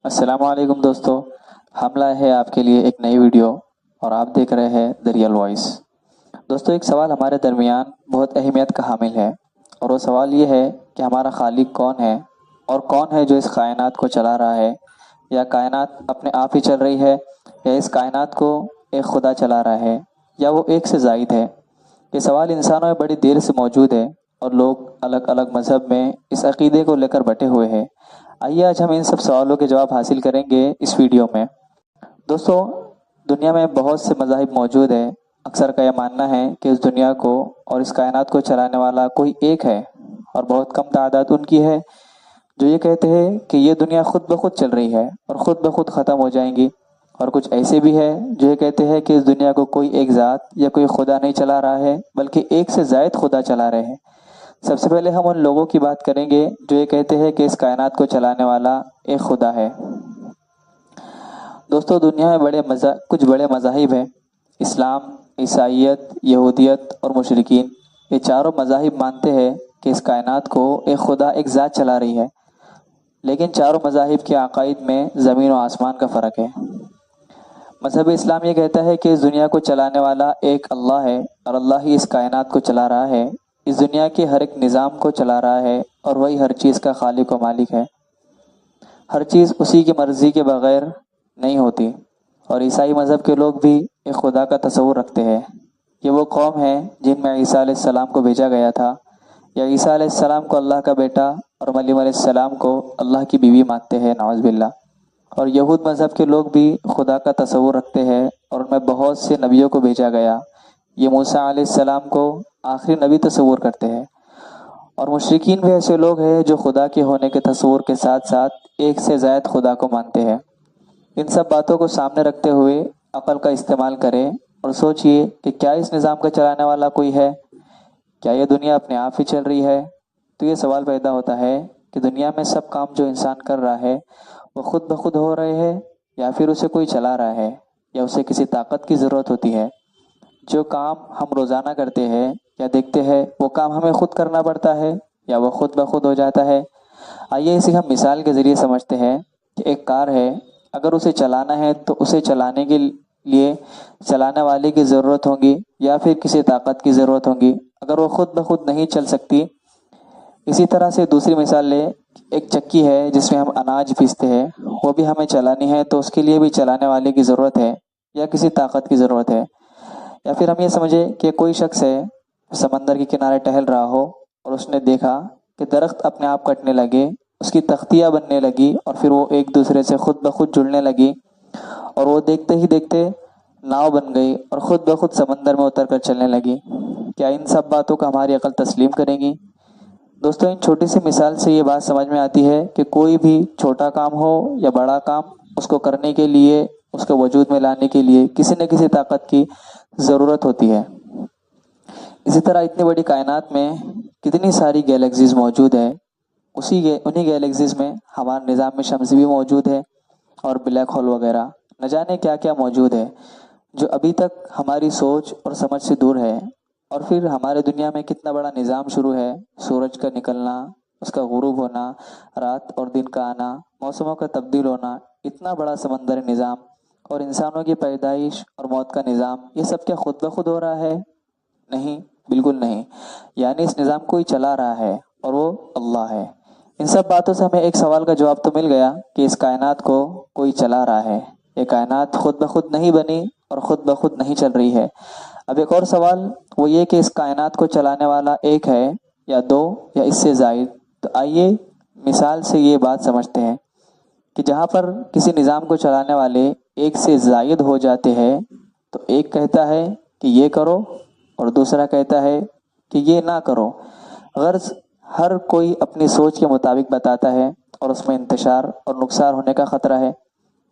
السلام علیکم دوستو، ہم لائے ہیں آپ کے لیے ایک نئی ویڈیو اور آپ دیکھ رہے ہیں دی ریئل وائس۔ دوستو، ایک سوال ہمارے درمیان بہت اہمیت کا حامل ہے، اور وہ سوال یہ ہے کہ ہمارا خالق کون ہے اور کون ہے جو اس کائنات کو چلا رہا ہے، یا کائنات اپنے آپ ہی چل رہی ہے، یا اس کائنات کو ایک خدا چلا رہا ہے، یا وہ ایک سے زائد ہے۔ یہ سوال انسانوں میں بڑی دیر سے موجود ہے اور لوگ الگ الگ مذہب میں اس عقیدے کو لے کر بٹے ہوئے ہیں۔ آئیے آج ہم ان سب سوالوں کے جواب حاصل کریں گے اس ویڈیو میں۔ دوستو، دنیا میں بہت سے مذاہب موجود ہیں۔ اکثر کا یہ ماننا ہے کہ اس دنیا کو اور اس کائنات کو چلانے والا کوئی ایک ہے، اور بہت کم تعداد ان کی ہے جو یہ کہتے ہیں کہ یہ دنیا خود بخود چل رہی ہے اور خود بخود ختم ہو جائیں گی، اور کچھ ایسے بھی ہے جو یہ کہتے ہیں کہ اس دنیا کو کوئی ایک ذات یا کوئی خدا نہیں چلا رہا ہے بلکہ ایک سے زائد خدا چلا رہے ہیں۔ سب سے پہلے ہم ان لوگوں کی بات کریں گے جو یہ کہتے ہیں کہ اس کائنات کو چلانے والا ایک خدا ہے۔ دوستو، دنیا میں کچھ بڑے مذاہب ہیں۔ اسلام، عیسائیت، یہودیت اور مشرکین، یہ چاروں مذاہب مانتے ہیں کہ اس کائنات کو ایک خدا، ایک ذات چلا رہی ہے، لیکن چاروں مذاہب کے عقائد میں زمین و آسمان کا فرق ہے۔ مذہب اسلام یہ کہتا ہے کہ اس دنیا کو چلانے والا ایک اللہ ہے، اور اللہ ہی اس کائنات کو چلا رہا ہے، اس دنیا کے ہر ایک نظام کو چلا رہا ہے، اور وہی ہر چیز کا خالق و مالک ہے۔ ہر چیز اسی کی مرضی کے بغیر نہیں ہوتی۔ اور عیسائی مذہب کے لوگ بھی ایک خدا کا تصور رکھتے ہیں۔ یہ وہ قوم ہے جن میں عیسیٰ علیہ السلام کو بھیجا گیا تھا، یا عیسیٰ علیہ السلام کو اللہ کا بیٹا اور مریم علیہ السلام کو اللہ کی بیوی مانتے ہیں، نعوذ باللہ۔ اور یہود مذہب کے لوگ بھی خدا کا تصور رکھتے ہیں، اور ان میں بہت سے نبیوں کو بھیجا گیا۔ یہ موسیٰ علیہ السلام کو آخری نبی تصور کرتے ہیں۔ اور مشرکین بھی ایسے لوگ ہیں جو خدا کے ہونے کے تصور کے ساتھ ساتھ ایک سے زائد خدا کو مانتے ہیں۔ ان سب باتوں کو سامنے رکھتے ہوئے عقل کا استعمال کریں اور سوچئے کہ کیا اس نظام کا چلانے والا کوئی ہے؟ کیا یہ دنیا اپنے آپ ہی چل رہی ہے؟ تو یہ سوال پیدا ہوتا ہے کہ دنیا میں سب کام جو انسان کر رہا ہے وہ خود بخود ہو رہے ہیں، یا پھر اسے کوئی چلا رہا ہے، یا اسے کسی طاقت کی ضرورت ہوتی ہے؟ جو کام ہم روزانہ کرتے ہیں یا دیکھتے ہیں، وہ کام ہمیں خود کرنا پڑتا ہے یا وہ خود بخود ہو جاتا ہے؟ آئیے اسے ہم مثال کے ذریعے سمجھتے ہیں کہ ایک کار ہے، اگر اسے چلانا ہے تو اسے چلانے کے لیے چلانے والے کی ضرورت ہوگی یا پھر کسی طاقت کی ضرورت ہوگی، اگر وہ خود بخود نہیں چل سکتی۔ اسی طرح سے دوسری مثال لیں، ایک چکی ہے جس میں ہم اناج پیستے ہیں، وہ بھی ہمیں چلانی ہے تو اس کے لیے بھی چلانے والے کی ضرورت ہے یا کسی طاقت کی ضرورت ہے۔ یا پھر ہم یہ سمجھیں کہ کوئی شخص ہے، سمندر کے کنارے ٹہل رہا ہو، اور اس نے دیکھا کہ درخت اپنے آپ کٹنے لگے، اس کی تختیاں بننے لگی، اور پھر وہ ایک دوسرے سے خود بخود جڑنے لگی، اور وہ دیکھتے ہی دیکھتے ناؤ بن گئی اور خود بخود سمندر میں اتر کر چلنے لگی۔ کیا ان سب باتوں کا ہماری عقل تسلیم کرے گی؟ دوستو، ان چھوٹی سی مثال سے یہ بات سمجھ میں آتی ہے کہ کوئی بھی چھوٹا کام ہو یا بڑا کام، اس کو کرنے کے لیے، اس کو وجود میں لانے کے لیے کسی نہ کسی طاقت کی ضرورت ہوتی ہے۔ اسی طرح اتنی بڑی کائنات میں کتنی ساری گیلیکسیز موجود ہیں، انہی گیلیکسیز میں ہمارا نظام شمسی بھی موجود ہے، اور بلیک ہول وغیرہ، نہ جانے کیا کیا موجود ہے جو ابھی تک ہماری سوچ اور سمجھ سے دور ہے۔ اور پھر ہمارے دنیا میں کتنا بڑا نظام شروع ہے، سورج کا نکلنا، اس کا غروب ہونا، رات اور دن کا آنا، موسموں کا تبدیل ہونا، اتنا بڑا سمندری نظام، اور انسانوں کی پیدائش اور موت کا نظام، یہ سب کیا خود بخود ہو رہا ہے؟ نہیں، بالکل نہیں۔ یعنی اس نظام کو ہی چلا رہا ہے، اور وہ اللہ ہے۔ ان سب باتوں سے ہمیں ایک سوال کا جواب تو مل گیا کہ اس کائنات کو کوئی چلا رہا ہے۔ یہ کائنات خود بخود نہیں بنی اور خود بخود نہیں چل رہی ہے۔ اب ایک اور سوال وہ یہ کہ اس کائنات کو چلانے والا ایک ہے یا دو یا اس سے زائد؟ تو آئیے مثال سے یہ بات سمجھتے ہیں کہ جہاں پر کسی نظام کو چلانے والے ایک سے زائد ہو جاتے ہیں، تو ایک کہتا ہے کہ یہ کرو، اور دوسرا کہتا ہے کہ یہ نہ کرو۔ غرض ہر کوئی اپنی سوچ کے مطابق بتاتا ہے، اور اس میں انتشار اور نقصان ہونے کا خطرہ ہے۔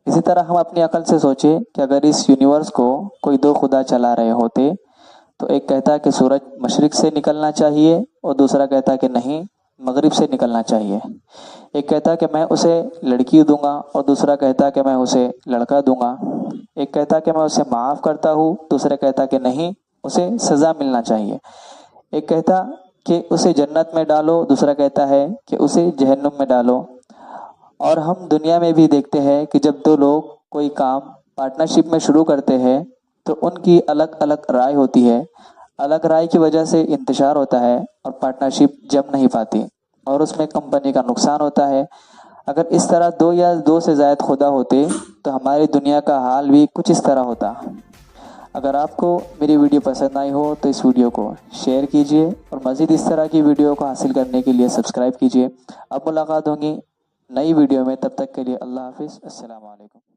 اسی طرح ہم اپنی عقل سے سوچیں کہ اگر اس یونیورس کو کوئی دو خدا چلا رہے ہوتے، تو ایک کہتا کہ سورج مشرق سے نکلنا چاہیے، اور دوسرا کہتا کہ نہیں، مغرب سے نکلنا چاہیے۔ ایک کہتا کہ میں اسے لڑکی دوں گا، اور دوسرا کہتا کہ میں اسے لڑکا دوں گا۔ ایک کہتا کہ میں اسے معاف کرتا ہوں، دوسرا کہتا کہ نہیں، اسے سزا ملنا چاہیے۔ ایک کہتا کہ اسے جنت میں ڈالو، دوسرا کہتا ہے کہ اسے جہنم میں ڈالو۔ اور ہم دنیا میں بھی دیکھتے ہیں کہ جب دو لوگ کوئی کام پارٹنرشپ میں شروع کرتے ہیں تو ان کی الگ الگ رائے ہوتی ہے، الگ رائے کی وجہ سے انتشار ہوتا ہے اور پارٹنرشپ جم نہیں پاتی اور اس میں کمپنی کا نقصان ہوتا ہے۔ اگر اس طرح دو یا دو سے زائد خدا ہوتے تو ہماری دنیا کا حال بھی کچھ اس طرح ہوتا۔ اگر آپ کو میری ویڈیو پسند آئی ہو تو اس ویڈیو کو شیئر کیجئے اور مزید اس طرح کی ویڈیو کو حاصل کرنے کے لیے سبسکرائب کیجئے۔ اب ملاقات ہوگی نئی ویڈیو میں، تب تک کے لیے اللہ حافظ، السلام علیکم۔